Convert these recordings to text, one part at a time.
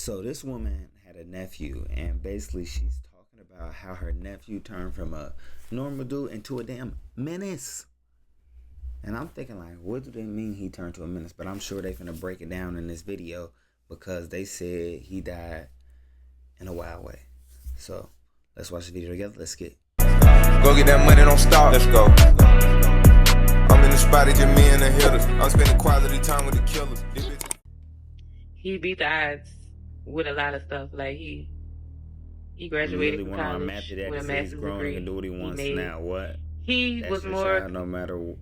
So this woman had a nephew, and basically she's talking about how her nephew turned from a normal dude into a damn menace. And I'm thinking, like, what do they mean he turned to a menace? But I'm sure they finna break it down in this video because they said he died in a wild way. So let's watch the video together. Let's get. Go get that money, don't stop. Let's go. I'm in the spot, it's just me and the hitters. I'm spending quality time with the killers. He beat the odds with a lot of stuff. Like he graduated from college with a master's degree. He can do what he wants now. What? He was more no matter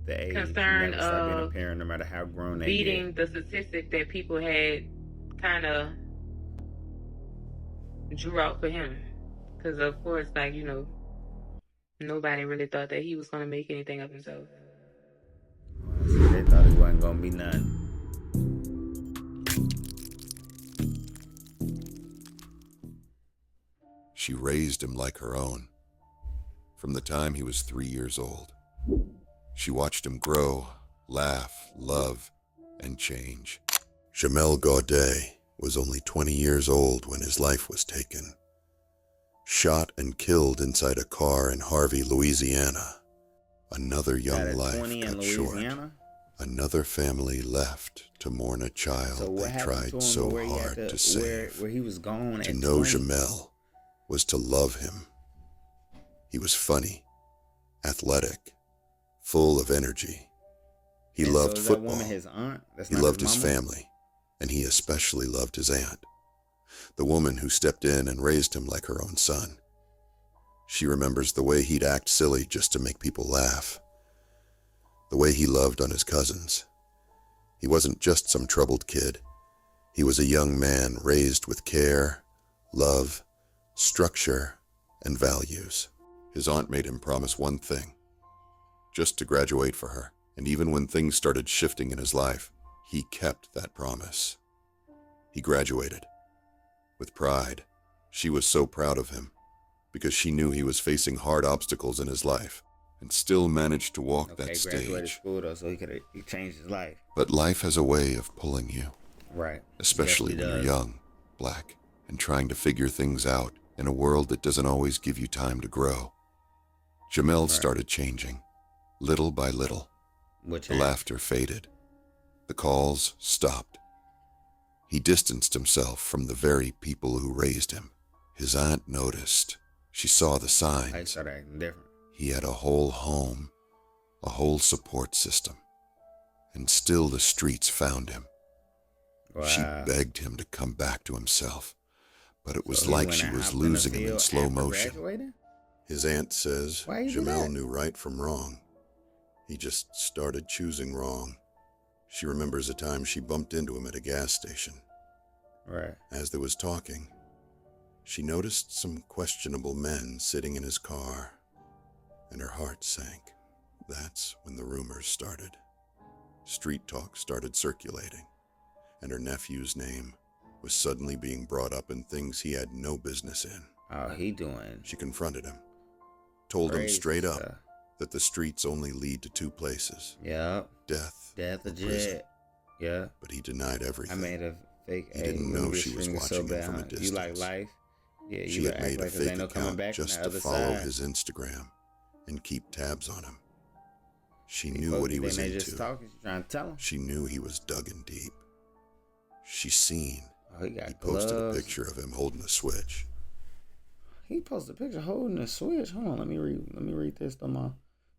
the age, concerned of parent, no matter how grown they beating the statistic that people had kind of drew out for him. Because of course, like, you know, nobody really thought that he was going to make anything of himself. They thought he wasn't going to be nothing. She raised him like her own. From the time he was 3 years old, she watched him grow, laugh, love, and change. Jamel Gaudet was only 20 years old when his life was taken. Shot and killed inside a car in Harvey, Louisiana. Another young life cut short. Another family left to mourn a child they tried so hard to save. Where he was gone to know Jamel was to love him. He was funny, athletic, full of energy. He loved football. He loved his family, and he especially loved his aunt, the woman who stepped in and raised him like her own son. She remembers the way he'd act silly just to make people laugh, the way he loved on his cousins. He wasn't just some troubled kid. He was a young man raised with care, love, structure, and values. His aunt made him promise one thing, just to graduate for her. And even when things started shifting in his life, he kept that promise. He graduated. With pride. She was so proud of him, because she knew he was facing hard obstacles in his life, and still managed to walk that stage. Graduated school though, so he changed his life. But life has a way of pulling you. Right. Especially when you're young, black, and trying to figure things out in a world that doesn't always give you time to grow. Jamel started changing, little by little. The laughter faded. The calls stopped. He distanced himself from the very people who raised him. His aunt noticed. She saw the signs. I started acting different. He had a whole home, a whole support system, and still the streets found him. Wow. She begged him to come back to himself, but it was like she was losing him in slow motion. His aunt says Jamel knew right from wrong. He just started choosing wrong. She remembers a time she bumped into him at a gas station. Right. As they was talking, she noticed some questionable men sitting in his car, and her heart sank. That's when the rumors started. Street talk started circulating, and her nephew's name was suddenly being brought up in things he had no business in. Oh, he doing? She confronted him, told him straight up that the streets only lead to two places. Yeah. Death or legit. prison. Yeah. But he denied everything. I made a fake. He didn't know she was watching him from a distance. You like life? Yeah. She had made a fake account just to follow his Instagram and keep tabs on him. She knew what he was into. Trying to tell him. She knew he was dug in deep. She seen. Oh, he posted a picture of him holding a switch. He posted a picture holding a switch. Hold on, let me read this.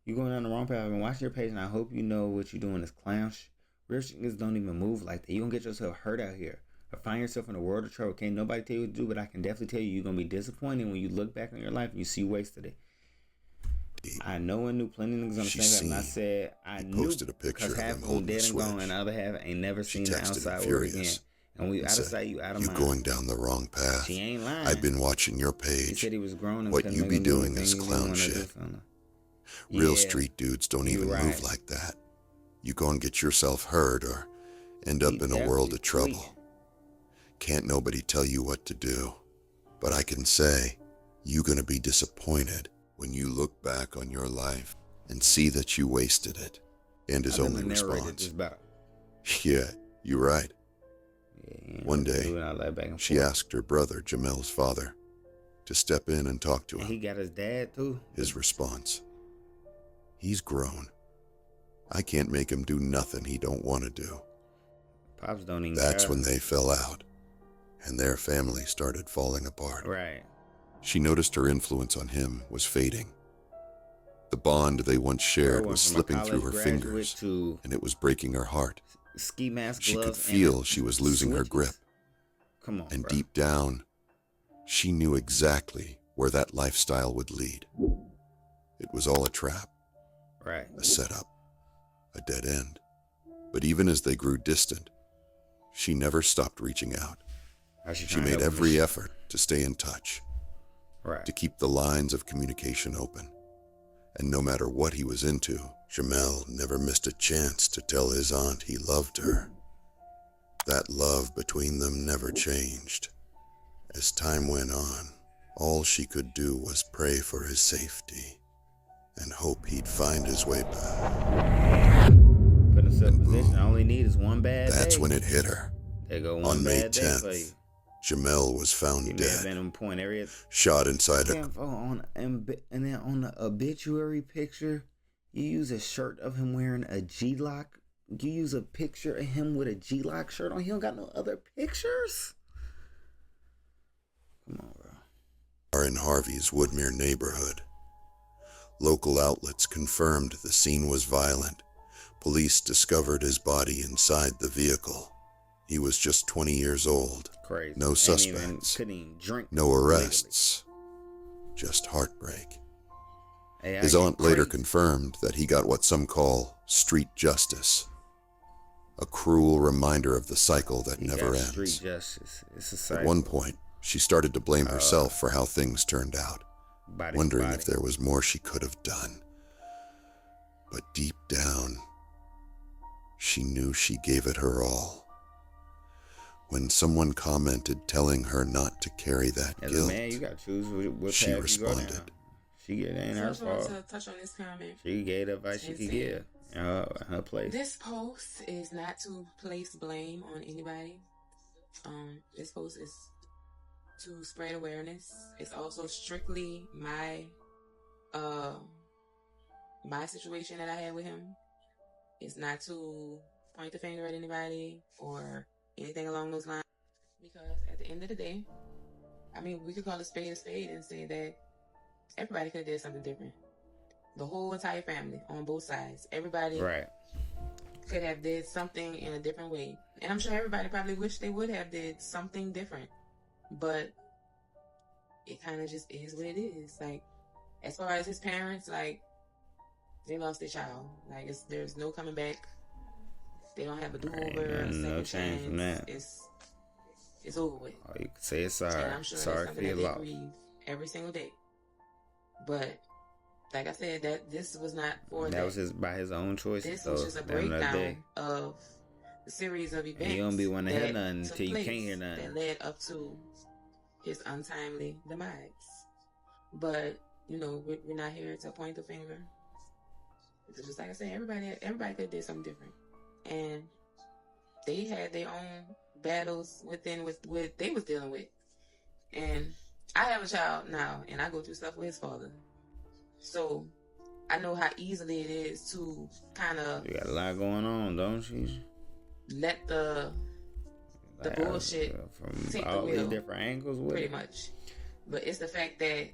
You going down the wrong path. I've been watching your page, and I hope you know what you're doing is clown. Rich niggas don't even move like that. You gonna get yourself hurt out here, or find yourself in a world of trouble. Can't nobody tell you what to do, but I can definitely tell you, you're gonna be disappointed when you look back on your life and you see you wasted it. I know and knew plenty of niggas on the same path, and I said I knew posted a picture because half of him holding dead a and gone, switch. and the other half ain't never seen the outside world again. And we out of sight, you out of mind. You're going down the wrong path. She ain't lying. I've been watching your page. He said he was grown and what you be doing is clown shit. Real street dudes don't even move like that. You go and get yourself hurt or end up in a world of trouble. Can't nobody tell you what to do. But I can say, you're gonna be disappointed when you look back on your life and see that you wasted it. And his only response, yeah, you're right. Yeah, one day, she asked her brother, Jamel's father, to step in and talk to him. And he got his dad, too. His response: "He's grown. I can't make him do nothing he don't want to do." Pops don't even That's care. when they fell out, and their family started falling apart. Right. She noticed her influence on him was fading. The bond they once shared was slipping through her fingers, and it was breaking her heart. Ski mask, she gloves, could feel she was losing her grip. Come on, and bro. Deep down, she knew exactly where that lifestyle would lead. It was all a trap, right? A setup, a dead end. But even as they grew distant, she never stopped reaching out. She made every effort to stay in touch, right? To keep the lines of communication open. And no matter what he was into, Jamel never missed a chance to tell his aunt he loved her. That love between them never changed. As time went on, all she could do was pray for his safety and hope he'd find his way back. Put himself in position. All he needs is one bad day. That's when it hit her. There go one on May bad 10th, day for you. Jamel was found dead, shot inside a... And then on the obituary picture, you use a shirt of him wearing a G-Lock. You use a picture of him with a G-Lock shirt on. He don't got no other pictures? Come on, bro. Are in Harvey's Woodmere neighborhood. Local outlets confirmed the scene was violent. Police discovered his body inside the vehicle. He was just 20 years old. Crazy. No suspects. Couldn't even drink. No arrests. Just heartbreak. His aunt later confirmed that he got what some call street justice. A cruel reminder of the cycle that never ends. Street justice. It's a cycle. At one point, she started to blame herself for how things turned out, wondering if there was more she could have done. But deep down, she knew she gave it her all. When someone commented telling her not to carry that As guilt, a man, you gotta choose what she responded. She ain't her fault. To touch on this comment. She gave the advice she could give. Her place. This post is not to place blame on anybody. This post is to spread awareness. It's also strictly my situation that I had with him. It's not to point the finger at anybody or anything along those lines. Because at the end of the day, I mean, we could call a spade and say that everybody could have did something different. The whole entire family on both sides. Everybody could have did something in a different way. And I'm sure everybody probably wished they would have did something different. But it kind of just is what it is. Like, as far as his parents, like, they lost their child. Like, there's no coming back. They don't have a do-over. No change from that. It's over with. All you can say is sorry. And I'm sure sorry for your loss. Every single day. But like I said, that this was not for that. Was by his own choice. This was just a breakdown of the series of events. You don't be wanting to hear nothing until you can't hear nothing. That led up to his untimely demise. But you know, we're not here to point the finger. It's just like I said, everybody could have did something different, and they had their own battles within with what they was dealing with. And I have a child now, and I go through stuff with his father. So I know how easily it is to kind of... You got a lot going on, don't you? Let the bullshit from take all the wheel. These different angles with pretty much. But it's the fact that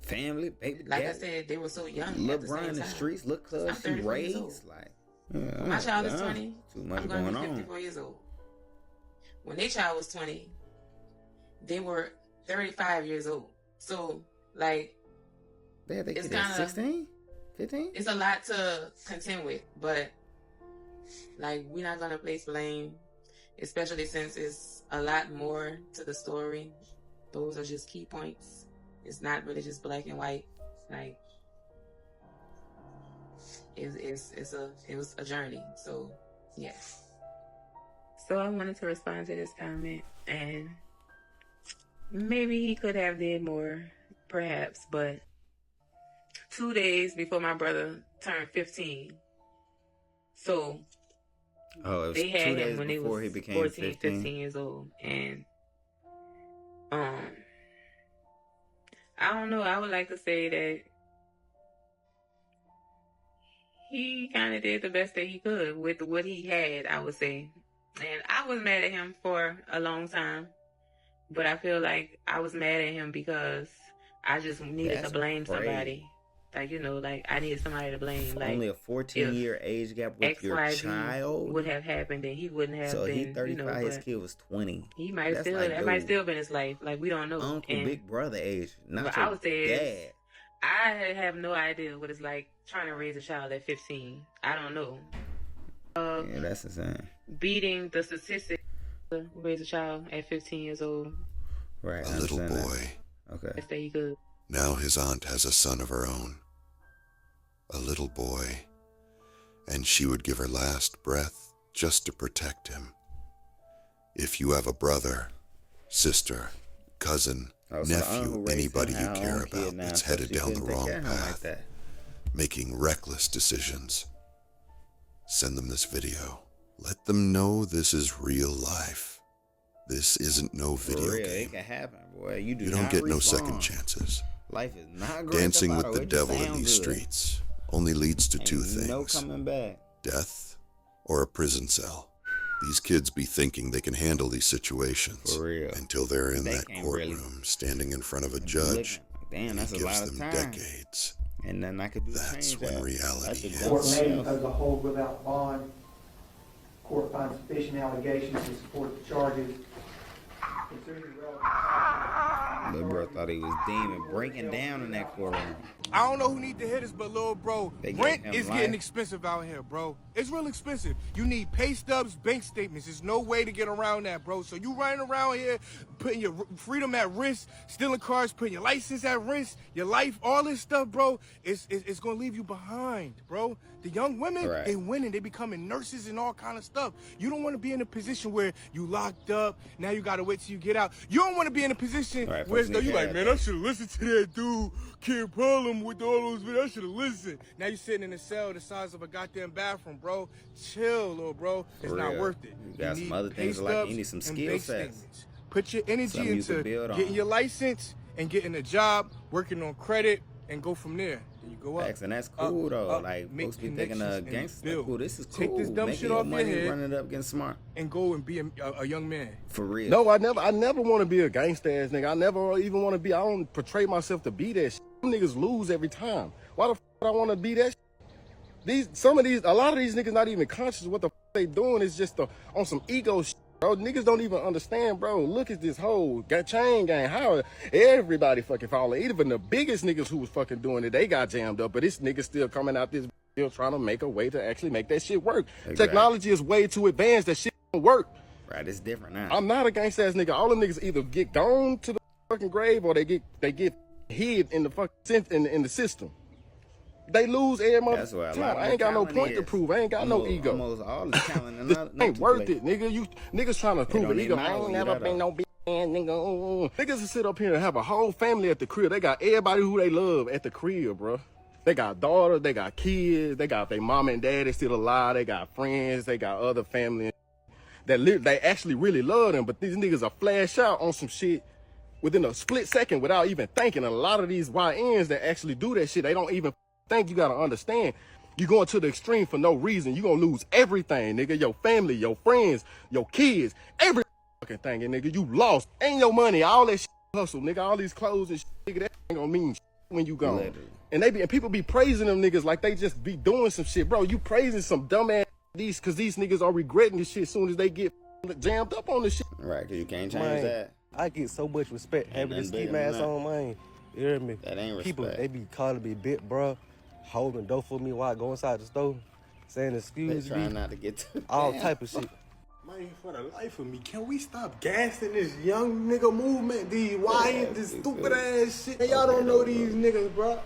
family, baby, like I said, they were so young. Look, Brian in the streets, look, cuz she raised. Like, when my child is 20, too much I'm going to be 54 on. years old. When their child was 20, they were 35 years old. So, like, it's kind of 16, 15. It's a lot to contend with, but like, we're not gonna place blame, especially since it's a lot more to the story. Those are just key points. It's not really just black and white. Like, it was a journey. So, yeah. So I wanted to respond to this comment, and maybe he could have did more, perhaps, but 2 days before my brother turned 15. So Oh, it was they had 2 him days when they before was he became 14, 15. 15 years old. And I don't know. I would like to say that he kind of did the best that he could with what he had, I would say. And I was mad at him for a long time. But I feel like I was mad at him because I just needed to blame somebody. Like, you know, like I needed somebody to blame. Like only a 14-year age gap with your child would have happened, then he wouldn't have so been. He 35. You know, his kid was 20. He might still. Like, that might still been his life. Like we don't know. Uncle, and big brother age, not what your I would say dad. Is, I have no idea what it's like trying to raise a child at 15. I don't know. Yeah, that's insane. Beating the statistics to raise a child at 15 years old. Right. A little boy. Okay. Best that he could. Now his aunt has a son of her own. A little boy. And she would give her last breath just to protect him. If you have a brother, sister, cousin, nephew, anybody you care about that's headed down the wrong path, making reckless decisions, send them this video. Let them know this is real life. This isn't no video game. It can happen, boy. You don't get no second chances. Life is not great. Dancing with the devil in these streets only leads to two things. No coming back. Death or a prison cell. These kids be thinking they can handle these situations For real. until they're in that courtroom standing in front of a judge. Damn, that's a lot of time. Decades. And then I could do That's when reality hits. Court may impose a hold without bond. Court finds sufficient allegations to support the charges. Little bro thought he was demon breaking down in that courtroom. I don't know who need to hear this, but little bro, rent is getting expensive out here, bro. It's real expensive. You need pay stubs, bank statements. There's no way to get around that, bro. So you running around here, putting your freedom at risk, stealing cars, putting your license at risk, your life, all this stuff, bro. It's gonna leave you behind, bro. The young women, they winning. They becoming nurses and all kind of stuff. You don't want to be in a position where you locked up. Now you gotta wait till you get out. You don't want to be in a position where you like, man, I should have listened to that dude. Kid Problem with all those videos. I should have listened. Now you sitting in a cell the size of a goddamn bathroom, bro. Chill, little bro. It's not worth it. You got some other things like you need some skill sets. Put your energy into getting your license and getting a job, working on credit, and go from there. And you go up. And that's cool though. Like most be thinking gangster. Cool. This is cool. Take this dumb shit off your head. Run it up, getting smart. And go and be a young man. For real. No, I never want to be a gangster ass nigga. I never even want to be. I don't portray myself to be that shit. Them niggas lose every time. Why the f would I want to be that shit? A lot of these niggas not even conscious of what the f they doing. Is just on some ego shit. Bro, niggas don't even understand, bro. Look at this whole chain gang. How everybody fucking falling. Even the biggest niggas who was fucking doing it, they got jammed up. But this nigga still coming out this still trying to make a way to actually make that shit work. Exactly. Technology is way too advanced. That shit don't work. Right, it's different now. I'm not a gangsta ass nigga. All them niggas either get gone to the fucking grave or they get hid in the fucking in the system. They lose every month. I ain't got no point to prove. I ain't got no ego. Almost all the talent. Ain't worth it, nigga. You niggas trying to prove an ego. I ain't never been no big man, nigga. Niggas will sit up here and have a whole family at the crib. They got everybody who they love at the crib, bro. They got daughters, they got kids, they got their mom and dad, they still alive, they got friends, they got other family that they actually really love them, but these niggas are flash out on some shit within a split second without even thinking. And a lot of these YNs that actually do that shit, they don't even think. You gotta understand, you going to the extreme for no reason. You gonna lose everything, nigga. Your family, your friends, your kids, every fucking thing, and nigga, you lost. Ain't your money, all that shit hustle, nigga, all these clothes and shit, nigga, that ain't gonna mean shit when you gone. Literally. And people be praising them niggas like they just be doing some shit. Bro, you praising some dumbass cause these niggas are regretting this shit as soon as they get jammed up on this shit. Right, cause you can't change that. I get so much respect having this ski mask on, man. You hear me? That ain't respect. People, they be calling me bit, bro, holding the door for me while I go inside the store, saying excuse me. Trying not to get to all type of shit. Man, for the life of me, can we stop gassing this young nigga movement? These YNs, this stupid ass shit. Man, y'all don't know these niggas, bro.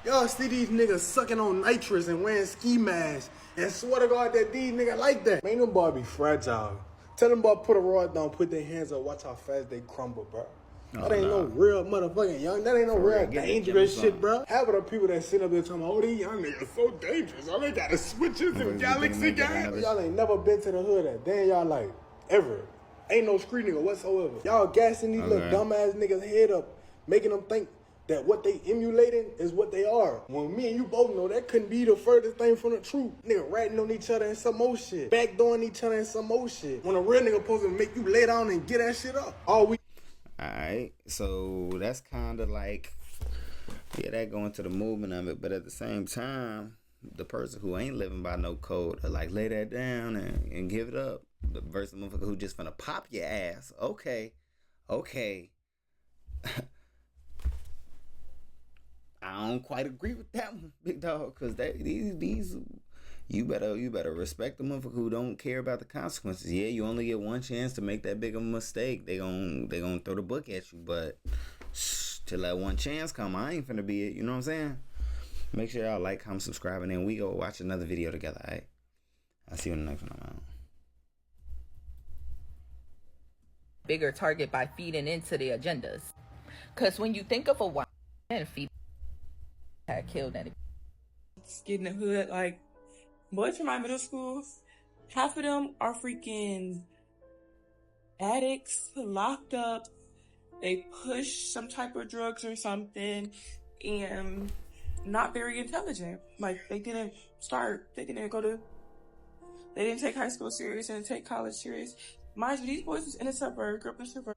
Y'all see these niggas sucking on nitrous and wearing ski masks and swear to God that these niggas like that. Man, them boy be fragile. Tell them boy put a rod down, put their hands up, watch how fast they crumble, bro. That ain't no real motherfucking young. That ain't no real dangerous shit, bro. Half of the people that sit up there talking about, oh, these young niggas so dangerous. All they got is switches and galaxy guns. Y'all ain't never been to the hood at damn y'all like, ever. Ain't no street nigga whatsoever. Y'all gassing these little dumbass niggas head up, making them think that what they emulating is what they are. When me and you both know that couldn't be the furthest thing from the truth. Nigga ratting on each other and some more shit. Backdooring each other and some more shit. When a real nigga supposed to make you lay down and get that shit up. Alright, so that's kind of like, yeah, that go into the movement of it. But at the same time, the person who ain't living by no code are like, lay that down and give it up. The versus the motherfucker who just finna pop your ass. Okay. I don't quite agree with that one, big dog, because these you better respect the motherfucker who don't care about the consequences. Yeah, you only get one chance to make that big of a mistake. They gonna throw the book at you, but till that one chance come, I ain't finna be it. You know what I'm saying? Make sure y'all like, comment, subscribe, and then we go watch another video together. Alright, I'll see you in the next one. I'm out. Bigger target by feeding into the agendas, because when you think of a white man feed had killed anybody. Get in the hood, like boys from my middle school, half of them are freaking addicts, locked up. They push some type of drugs or something, and not very intelligent. Like they didn't take high school serious and take college serious. Mind you, these boys was in a suburb, grew up in a suburb.